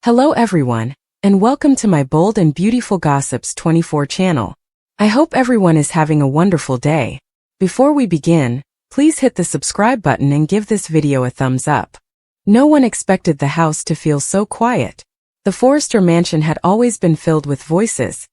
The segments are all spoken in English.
Hello everyone, and welcome to my Bold and Beautiful Gossips 24 channel. I hope everyone is having a wonderful day. Before we begin, please hit the subscribe button and give this video a thumbs up. No one expected the house to feel so quiet. The Forrester mansion had always been filled with voices,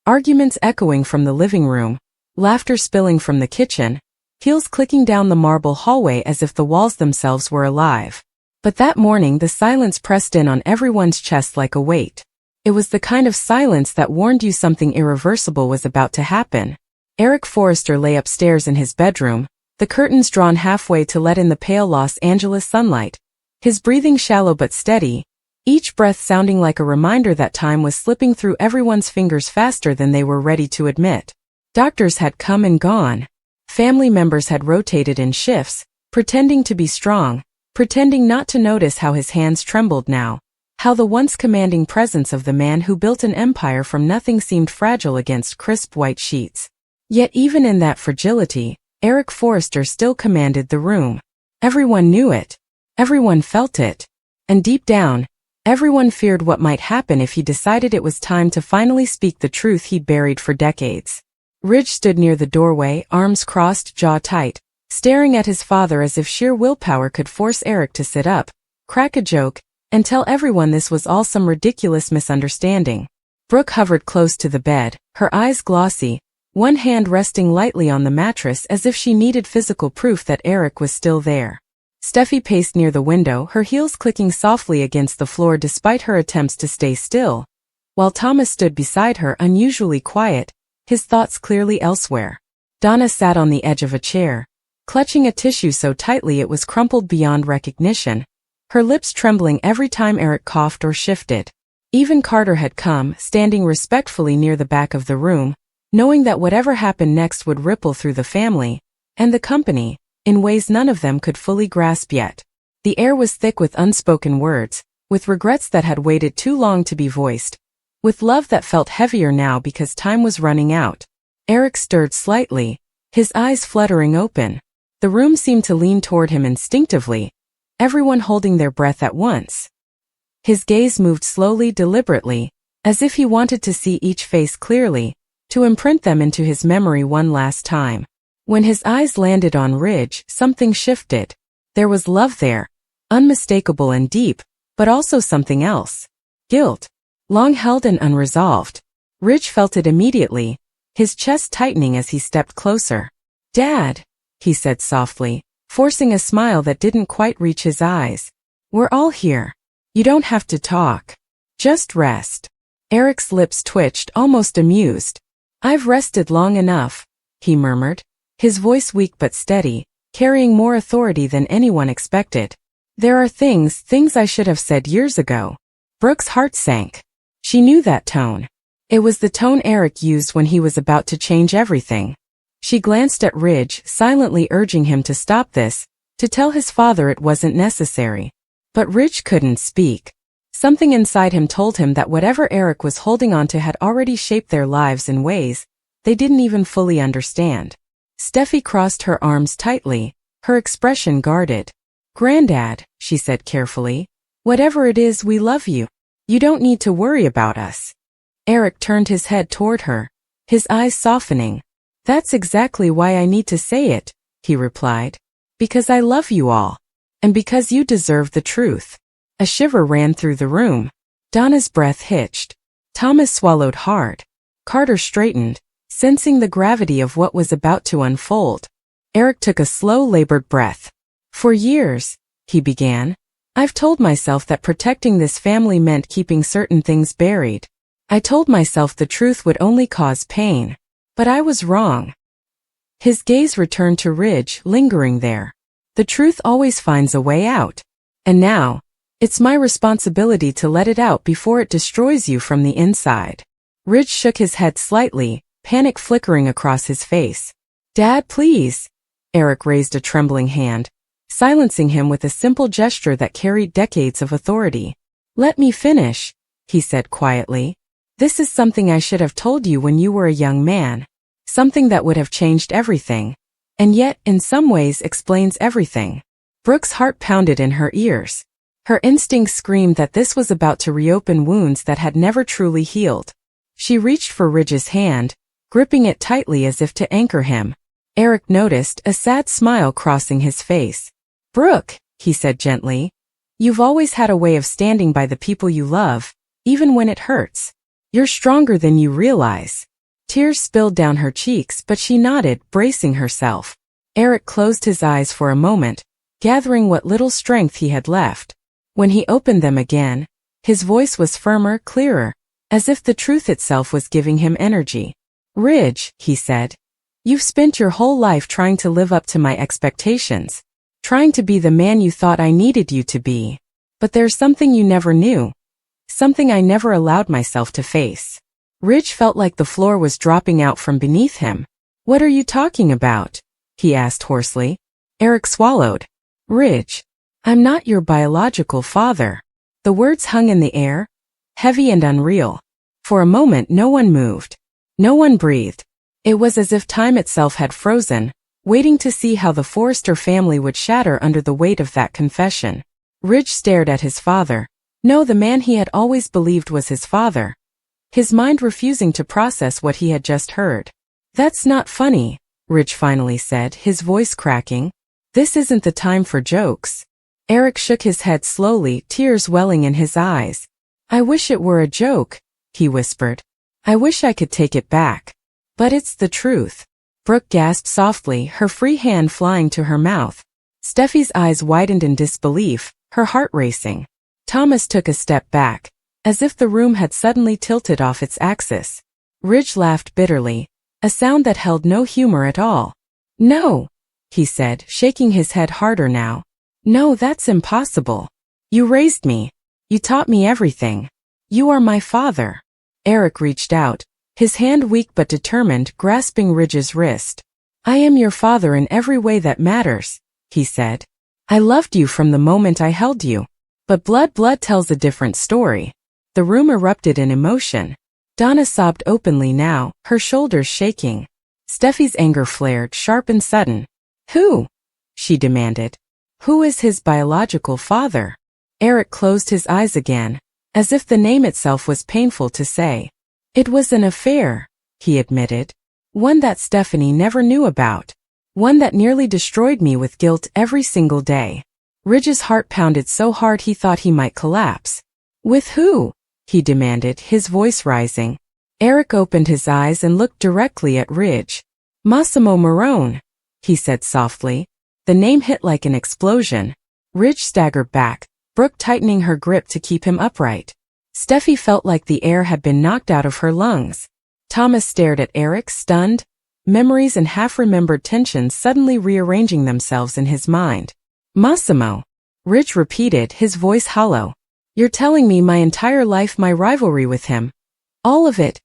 arguments echoing from the living room, laughter spilling from the kitchen, heels clicking down the marble hallway as if the walls themselves were alive. But that morning the silence pressed in on everyone's chest like a weight. It was the kind of silence that warned you something irreversible was about to happen. Eric Forrester lay upstairs in his bedroom, the curtains drawn halfway to let in the pale Los Angeles sunlight, his breathing shallow but steady, each breath sounding like a reminder that time was slipping through everyone's fingers faster than they were ready to admit. Doctors had come and gone. Family members had rotated in shifts, pretending to be strong, pretending not to notice how his hands trembled now, how the once commanding presence of the man who built an empire from nothing seemed fragile against crisp white sheets. Yet even in that fragility, Eric Forrester still commanded the room. Everyone knew it. Everyone felt it. And deep down, everyone feared what might happen if he decided it was time to finally speak the truth he'd buried for decades. Ridge stood near the doorway, arms crossed, jaw tight, staring at his father as if sheer willpower could force Eric to sit up, crack a joke, and tell everyone this was all some ridiculous misunderstanding. Brooke hovered close to the bed, her eyes glossy, one hand resting lightly on the mattress as if she needed physical proof that Eric was still there. Steffi paced near the window, her heels clicking softly against the floor despite her attempts to stay still, while Thomas stood beside her unusually quiet, his thoughts clearly elsewhere. Donna sat on the edge of a chair, clutching a tissue so tightly it was crumpled beyond recognition, her lips trembling every time Eric coughed or shifted. Even Carter had come, standing respectfully near the back of the room, knowing that whatever happened next would ripple through the family and the company, in ways none of them could fully grasp yet. The air was thick with unspoken words, with regrets that had waited too long to be voiced, with love that felt heavier now because time was running out. Eric stirred slightly, his eyes fluttering open. The room seemed to lean toward him instinctively, everyone holding their breath at once. His gaze moved slowly, deliberately, as if he wanted to see each face clearly, to imprint them into his memory one last time. When his eyes landed on Ridge, something shifted. There was love there, unmistakable and deep, but also something else. Guilt, long held and unresolved. Ridge felt it immediately, his chest tightening as he stepped closer. "Dad," he said softly, forcing a smile that didn't quite reach his eyes. "We're all here. You don't have to talk. Just rest." Eric's lips twitched, almost amused. "I've rested long enough," he murmured, his voice weak but steady, carrying more authority than anyone expected. "There are things I should have said years ago." Brooke's heart sank. She knew that tone. It was the tone Eric used when he was about to change everything. She glanced at Ridge, silently urging him to stop this, to tell his father it wasn't necessary. But Ridge couldn't speak. Something inside him told him that whatever Eric was holding on to had already shaped their lives in ways they didn't even fully understand. Steffi crossed her arms tightly, her expression guarded. "Granddad," she said carefully, "whatever it is, we love you. You don't need to worry about us." Eric turned his head toward her, his eyes softening. "That's exactly why I need to say it," he replied. "Because I love you all. And because you deserve the truth." A shiver ran through the room. Donna's breath hitched. Thomas swallowed hard. Carter straightened, sensing the gravity of what was about to unfold. Eric took a slow, labored breath. "For years," he began, "I've told myself that protecting this family meant keeping certain things buried. I told myself the truth would only cause pain. But I was wrong." His gaze returned to Ridge, lingering there. "The truth always finds a way out. And now, it's my responsibility to let it out before it destroys you from the inside." Ridge shook his head slightly, panic flickering across his face. "Dad, please." Eric raised a trembling hand, silencing him with a simple gesture that carried decades of authority. "Let me finish," he said quietly. "This is something I should have told you when you were a young man. Something that would have changed everything. And yet, in some ways, explains everything." Brooke's heart pounded in her ears. Her instincts screamed that this was about to reopen wounds that had never truly healed. She reached for Ridge's hand, gripping it tightly as if to anchor him. Eric noticed a sad smile crossing his face. "Brooke," he said gently, "you've always had a way of standing by the people you love, even when it hurts. You're stronger than you realize." Tears spilled down her cheeks, but she nodded, bracing herself. Eric closed his eyes for a moment, gathering what little strength he had left. When he opened them again, his voice was firmer, clearer, as if the truth itself was giving him energy. "Ridge," he said, "you've spent your whole life trying to live up to my expectations, trying to be the man you thought I needed you to be. But there's something you never knew, something I never allowed myself to face." Ridge felt like the floor was dropping out from beneath him. "What are you talking about?" he asked hoarsely. Eric swallowed. "Ridge, I'm not your biological father." The words hung in the air, heavy and unreal. For a moment no one moved. No one breathed. It was as if time itself had frozen, waiting to see how the Forrester family would shatter under the weight of that confession. Ridge stared at his father. No, the man he had always believed was his father. His mind refusing to process what he had just heard. "That's not funny," Ridge finally said, his voice cracking. "This isn't the time for jokes." Eric shook his head slowly, tears welling in his eyes. "I wish it were a joke," he whispered. "I wish I could take it back. But it's the truth." Brooke gasped softly, her free hand flying to her mouth. Steffi's eyes widened in disbelief, her heart racing. Thomas took a step back, as if the room had suddenly tilted off its axis. Ridge laughed bitterly, a sound that held no humor at all. "No," he said, shaking his head harder now. "No, that's impossible. You raised me. You taught me everything. You are my father." Eric reached out, his hand weak but determined, grasping Ridge's wrist. "I am your father in every way that matters," he said. "I loved you from the moment I held you. But blood tells a different story." The room erupted in emotion. Donna sobbed openly now, her shoulders shaking. Steffi's anger flared, sharp and sudden. "Who?" she demanded. "Who is his biological father?" Eric closed his eyes again, as if the name itself was painful to say. "It was an affair," he admitted. "One that Stephanie never knew about. One that nearly destroyed me with guilt every single day." Ridge's heart pounded so hard he thought he might collapse. "With who?" he demanded, his voice rising. Eric opened his eyes and looked directly at Ridge. "Massimo Marone," he said softly. The name hit like an explosion. Ridge staggered back, Brooke tightening her grip to keep him upright. Steffi felt like the air had been knocked out of her lungs. Thomas stared at Eric, stunned, memories and half-remembered tensions suddenly rearranging themselves in his mind. "Massimo," Ridge repeated, his voice hollow. "You're telling me my entire life, my rivalry with him? All of it?"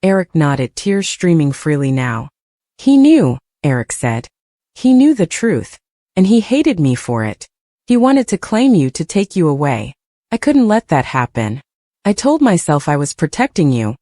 Eric nodded, tears streaming freely now. "He knew," Eric said. "He knew the truth. And he hated me for it. He wanted to claim you, to take you away. I couldn't let that happen. I told myself I was protecting you.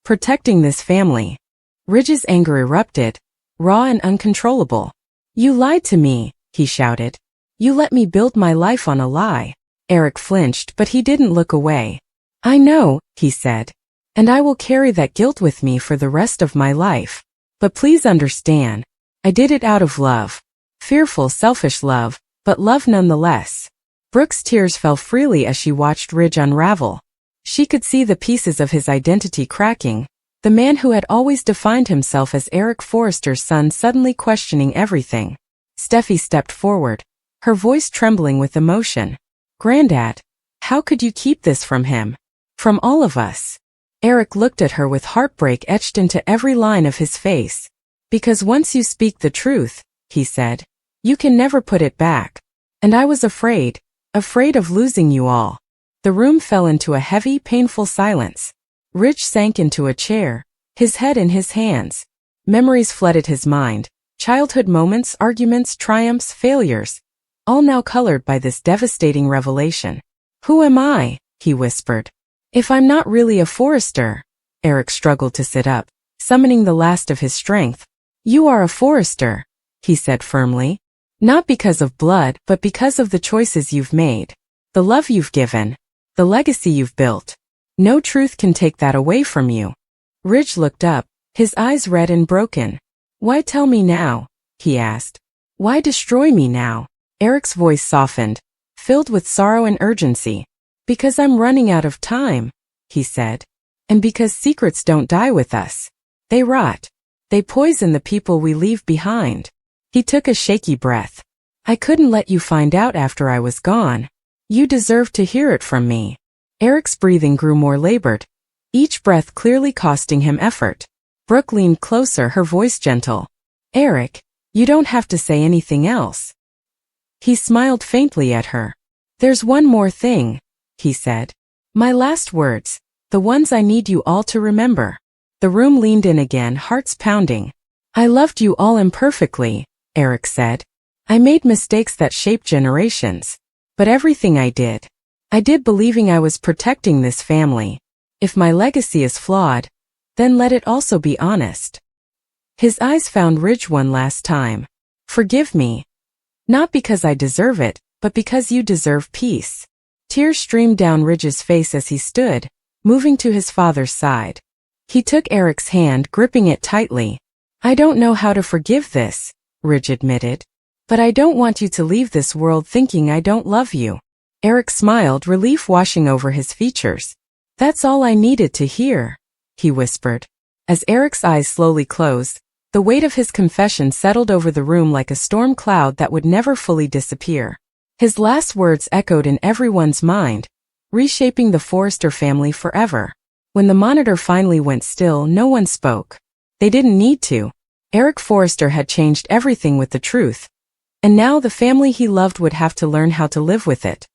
Protecting this family." Ridge's anger erupted, raw and uncontrollable. "You lied to me," he shouted. "You let me build my life on a lie." Eric flinched, but he didn't look away. "I know," he said. "And I will carry that guilt with me for the rest of my life. But please understand, I did it out of love. Fearful, selfish love, but love nonetheless." Brooke's tears fell freely as she watched Ridge unravel. She could see the pieces of his identity cracking, the man who had always defined himself as Eric Forrester's son suddenly questioning everything. Steffi stepped forward, her voice trembling with emotion. "Granddad, how could you keep this from him? From all of us?" Eric looked at her with heartbreak etched into every line of his face. "Because once you speak the truth," he said, "you can never put it back. And I was afraid of losing you all." The room fell into a heavy, painful silence. Ridge sank into a chair, his head in his hands. Memories flooded his mind, childhood moments, arguments, triumphs, failures, all now colored by this devastating revelation. "Who am I?" he whispered. "If I'm not really a Forrester?" Eric struggled to sit up, summoning the last of his strength. "You are a Forrester," he said firmly. "Not because of blood, but because of the choices you've made. the love you've given, the legacy you've built. No truth can take that away from you. Ridge looked up, his eyes red and broken. Why tell me now? He asked. Why destroy me now? Eric's voice softened, filled with sorrow and urgency. Because I'm running out of time, he said. And because secrets don't die with us. They rot. They poison the people we leave behind. He took a shaky breath. I couldn't let you find out after I was gone. You deserved to hear it from me. Eric's breathing grew more labored, each breath clearly costing him effort. Brooke leaned closer, her voice gentle. Eric, you don't have to say anything else. He smiled faintly at her. There's one more thing, he said. My last words, the ones I need you all to remember. The room leaned in again, hearts pounding. I loved you all imperfectly, Eric said. I made mistakes that shaped generations. But everything I did believing I was protecting this family. If my legacy is flawed, then let it also be honest. His eyes found Ridge one last time. Forgive me. Not because I deserve it, but because you deserve peace. Tears streamed down Ridge's face as he stood, moving to his father's side. He took Eric's hand, gripping it tightly. I don't know how to forgive this, Ridge admitted. But I don't want you to leave this world thinking I don't love you. Eric smiled, relief washing over his features. That's all I needed to hear, he whispered. As Eric's eyes slowly closed, the weight of his confession settled over the room like a storm cloud that would never fully disappear. His last words echoed in everyone's mind, reshaping the Forrester family forever. When the monitor finally went still, no one spoke. They didn't need to. Eric Forrester had changed everything with the truth. And now the family he loved would have to learn how to live with it.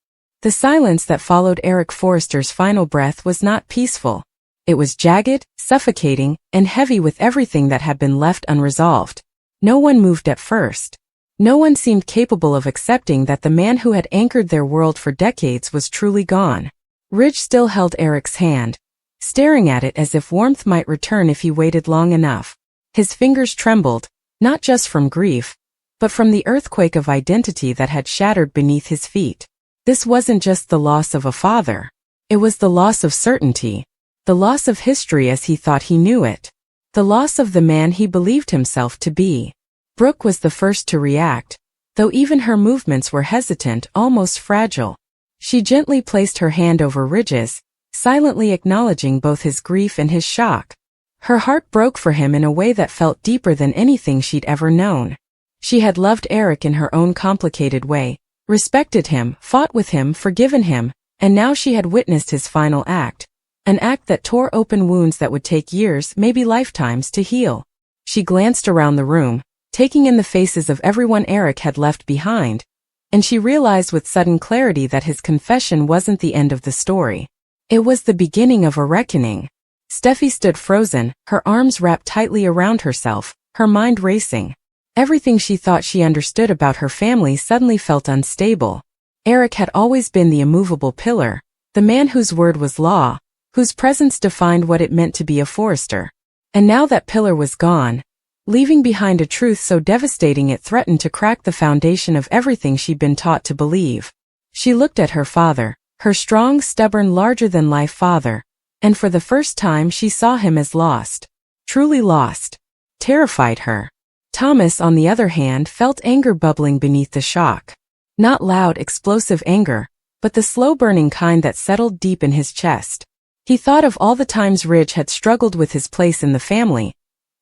The silence that followed Eric Forrester's final breath was not peaceful. It was jagged, suffocating, and heavy with everything that had been left unresolved. No one moved at first. No one seemed capable of accepting that the man who had anchored their world for decades was truly gone. Ridge still held Eric's hand, staring at it as if warmth might return if he waited long enough. His fingers trembled, not just from grief, but from the earthquake of identity that had shattered beneath his feet. This wasn't just the loss of a father. It was the loss of certainty, the loss of history as he thought he knew it, the loss of the man he believed himself to be. Brooke was the first to react, though even her movements were hesitant, almost fragile. She gently placed her hand over Ridge's, silently acknowledging both his grief and his shock. Her heart broke for him in a way that felt deeper than anything she'd ever known. She had loved Eric in her own complicated way, respected him, fought with him, forgiven him, and now she had witnessed his final act. An act that tore open wounds that would take years, maybe lifetimes, to heal. She glanced around the room, taking in the faces of everyone Eric had left behind, and she realized with sudden clarity that his confession wasn't the end of the story. It was the beginning of a reckoning. Steffi stood frozen, her arms wrapped tightly around herself, her mind racing. Everything she thought she understood about her family suddenly felt unstable. Eric had always been the immovable pillar, the man whose word was law, whose presence defined what it meant to be a Forrester. And now that pillar was gone, leaving behind a truth so devastating it threatened to crack the foundation of everything she'd been taught to believe. She looked at her father, her strong, stubborn, larger-than-life father, and for the first time she saw him as lost. Truly lost. Terrified her. Thomas, on the other hand, felt anger bubbling beneath the shock. Not loud, explosive anger, but the slow-burning kind that settled deep in his chest. He thought of all the times Ridge had struggled with his place in the family,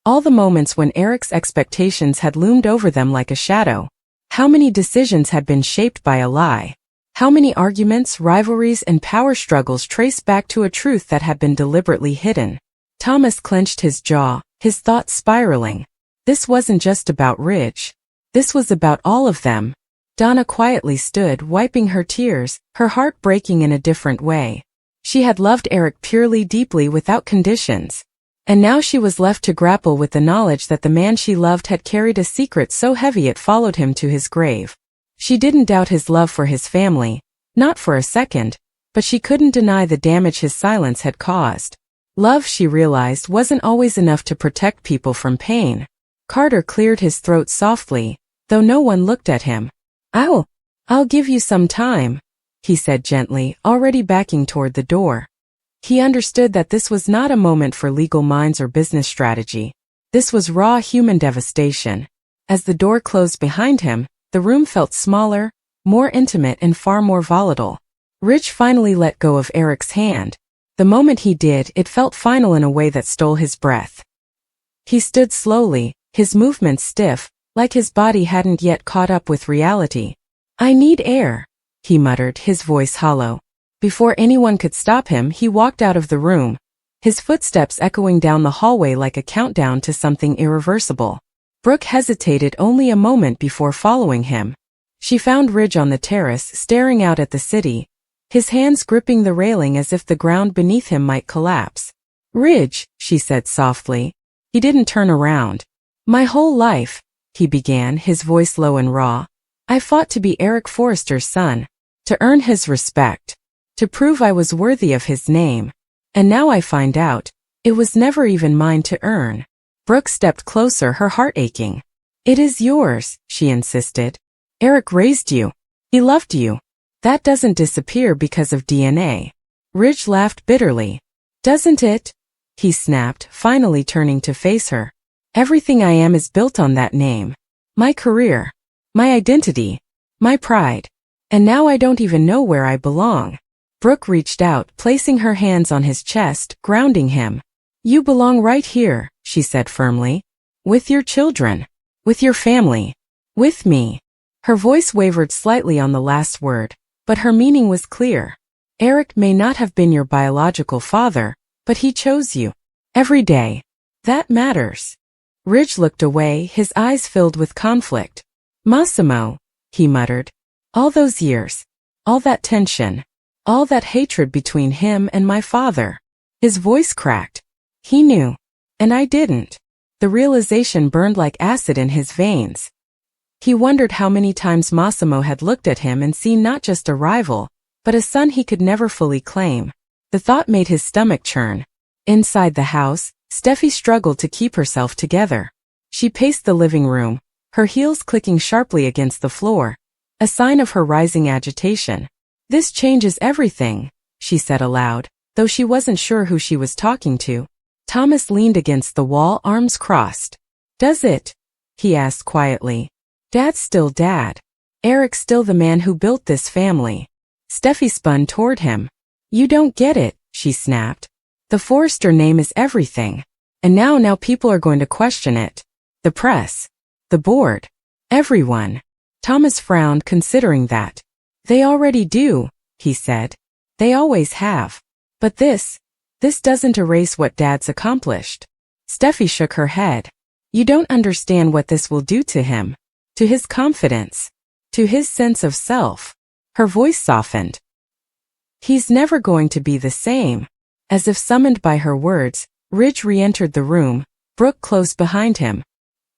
all the moments when Eric's expectations had loomed over them like a shadow. How many decisions had been shaped by a lie? How many arguments, rivalries, and power struggles traced back to a truth that had been deliberately hidden? Thomas clenched his jaw, his thoughts spiraling. This wasn't just about Ridge. This was about all of them. Donna quietly stood, wiping her tears, her heart breaking in a different way. She had loved Eric purely, deeply, without conditions. And now she was left to grapple with the knowledge that the man she loved had carried a secret so heavy it followed him to his grave. She didn't doubt his love for his family, not for a second, but she couldn't deny the damage his silence had caused. Love, she realized, wasn't always enough to protect people from pain. Carter cleared his throat softly, though no one looked at him. I'll give you some time, he said gently, already backing toward the door. He understood that this was not a moment for legal minds or business strategy. This was raw human devastation. As the door closed behind him, the room felt smaller, more intimate and far more volatile. Ridge finally let go of Eric's hand. The moment he did, it felt final in a way that stole his breath. He stood slowly, his movements stiff, like his body hadn't yet caught up with reality. "I need air," he muttered, his voice hollow. Before anyone could stop him, he walked out of the room, his footsteps echoing down the hallway like a countdown to something irreversible. Brooke hesitated only a moment before following him. She found Ridge on the terrace, staring out at the city, his hands gripping the railing as if the ground beneath him might collapse. "Ridge," she said softly. He didn't turn around. "My whole life," he began, his voice low and raw, "I fought to be Eric Forrester's son, to earn his respect, to prove I was worthy of his name. And now I find out, it was never even mine to earn." Brooke stepped closer, her heart aching. "It is yours," she insisted. "Eric raised you. He loved you. That doesn't disappear because of DNA." Ridge laughed bitterly. "Doesn't it?" he snapped, finally turning to face her. "Everything I am is built on that name. My career, my identity, my pride. And now I don't even know where I belong." Brooke reached out, placing her hands on his chest, grounding him. "You belong right here," she said firmly. "With your children. With your family. With me." Her voice wavered slightly on the last word, but her meaning was clear. "Eric may not have been your biological father, but he chose you. Every day. That matters." Ridge looked away, his eyes filled with conflict. "Massimo," he muttered. "All those years. All that tension. All that hatred between him and my father." His voice cracked. "He knew. And I didn't." The realization burned like acid in his veins. He wondered how many times Massimo had looked at him and seen not just a rival, but a son he could never fully claim. The thought made his stomach churn. Inside the house, Steffi struggled to keep herself together. She paced the living room, her heels clicking sharply against the floor, a sign of her rising agitation. "This changes everything," she said aloud, though she wasn't sure who she was talking to. Thomas leaned against the wall, arms crossed. "Does it?" he asked quietly. "Dad's still Dad. Eric's still the man who built this family." Steffi spun toward him. "You don't get it," she snapped. "The Forrester name is everything. And now people are going to question it. The press. The board. Everyone." Thomas frowned, considering that. "They already do," he said. "They always have. But this doesn't erase what Dad's accomplished." Steffi shook her head. "You don't understand what this will do to him. To his confidence. To his sense of self." Her voice softened. "He's never going to be the same." As if summoned by her words, Ridge re-entered the room, Brooke close behind him.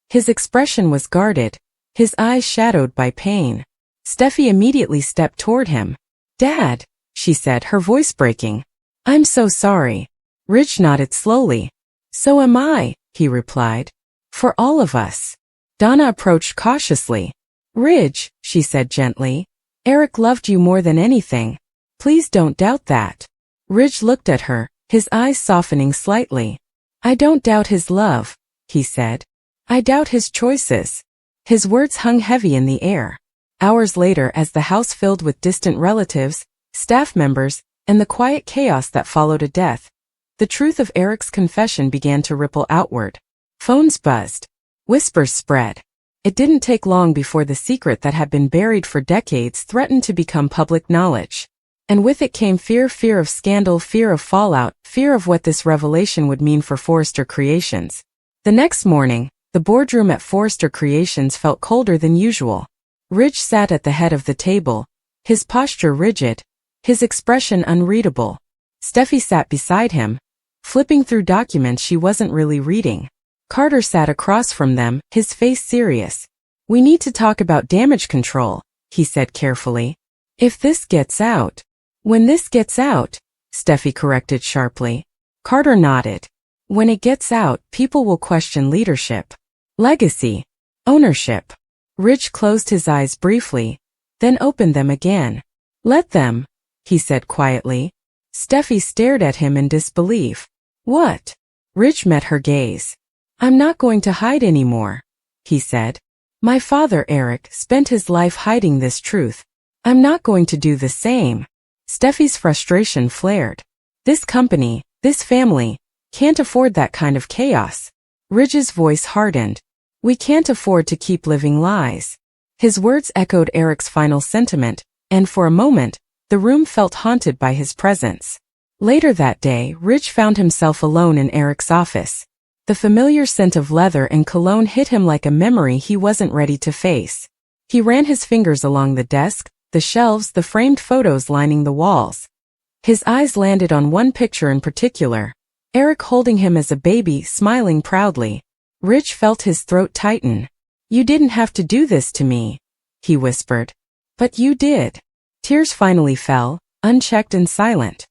His expression was guarded, his eyes shadowed by pain. Steffi immediately stepped toward him. "Dad," she said, her voice breaking. "I'm so sorry." Ridge nodded slowly. "So am I," he replied. "For all of us." Donna approached cautiously. "Ridge," she said gently, "Eric loved you more than anything. Please don't doubt that." Ridge looked at her, his eyes softening slightly. "I don't doubt his love," he said. "I doubt his choices." His words hung heavy in the air. Hours later, as the house filled with distant relatives, staff members, and the quiet chaos that followed a death, the truth of Eric's confession began to ripple outward. Phones buzzed. Whispers spread. It didn't take long before the secret that had been buried for decades threatened to become public knowledge. And with it came fear of scandal, fear of fallout, fear of what this revelation would mean for Forrester Creations. The next morning, the boardroom at Forrester Creations felt colder than usual. Ridge sat at the head of the table, his posture rigid, his expression unreadable. Steffi sat beside him, flipping through documents she wasn't really reading. Carter sat across from them, his face serious. "We need to talk about damage control," he said carefully. "If this gets out." "When this gets out," Steffi corrected sharply. Carter nodded. "When it gets out, people will question leadership, legacy, ownership." Ridge closed his eyes briefly, then opened them again. Let them, he said quietly. Steffi stared at him in disbelief. What? Rich met her gaze. I'm not going to hide anymore, he said. My father, Eric, spent his life hiding this truth. I'm not going to do the same. Steffi's frustration flared. This company, this family, can't afford that kind of chaos. Ridge's voice hardened. We can't afford to keep living lies. His words echoed Eric's final sentiment, and for a moment, the room felt haunted by his presence. Later that day, Ridge found himself alone in Eric's office. The familiar scent of leather and cologne hit him like a memory he wasn't ready to face. He ran his fingers along the desk, the shelves, the framed photos lining the walls. His eyes landed on one picture in particular, Eric holding him as a baby, smiling proudly. Ridge felt his throat tighten. You didn't have to do this to me, he whispered. But you did. Tears finally fell, unchecked and silent.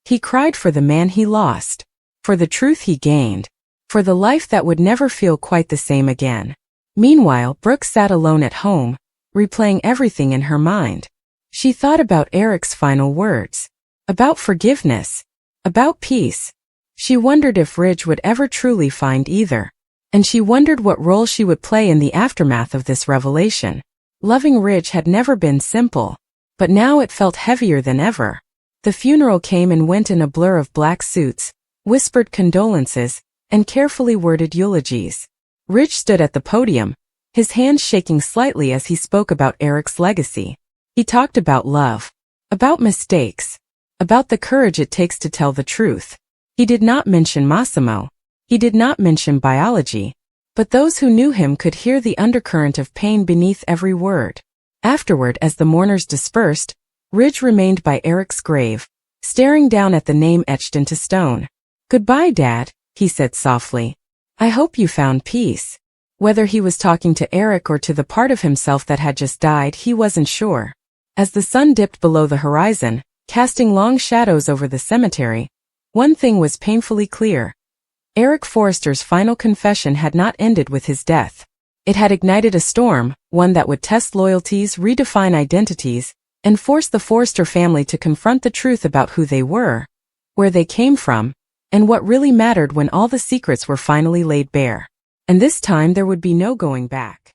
He cried for the man he lost, for the truth he gained, for the life that would never feel quite the same again. Meanwhile, Brooke sat alone at home, replaying everything in her mind. She thought about Eric's final words, about forgiveness, about peace. She wondered if Ridge would ever truly find either. And she wondered what role she would play in the aftermath of this revelation. Loving Ridge had never been simple, but now it felt heavier than ever. The funeral came and went in a blur of black suits, whispered condolences, and carefully worded eulogies. Ridge stood at the podium, his hands shaking slightly as he spoke about Eric's legacy. He talked about love, about mistakes, about the courage it takes to tell the truth. He did not mention Massimo. He did not mention biology, but those who knew him could hear the undercurrent of pain beneath every word. Afterward, as the mourners dispersed, Ridge remained by Eric's grave, staring down at the name etched into stone. Goodbye, Dad, he said softly. I hope you found peace. Whether he was talking to Eric or to the part of himself that had just died, he wasn't sure. As the sun dipped below the horizon, casting long shadows over the cemetery, one thing was painfully clear. Eric Forrester's final confession had not ended with his death. It had ignited a storm, one that would test loyalties, redefine identities, and force the Forrester family to confront the truth about who they were, where they came from, and what really mattered when all the secrets were finally laid bare. And this time there would be no going back.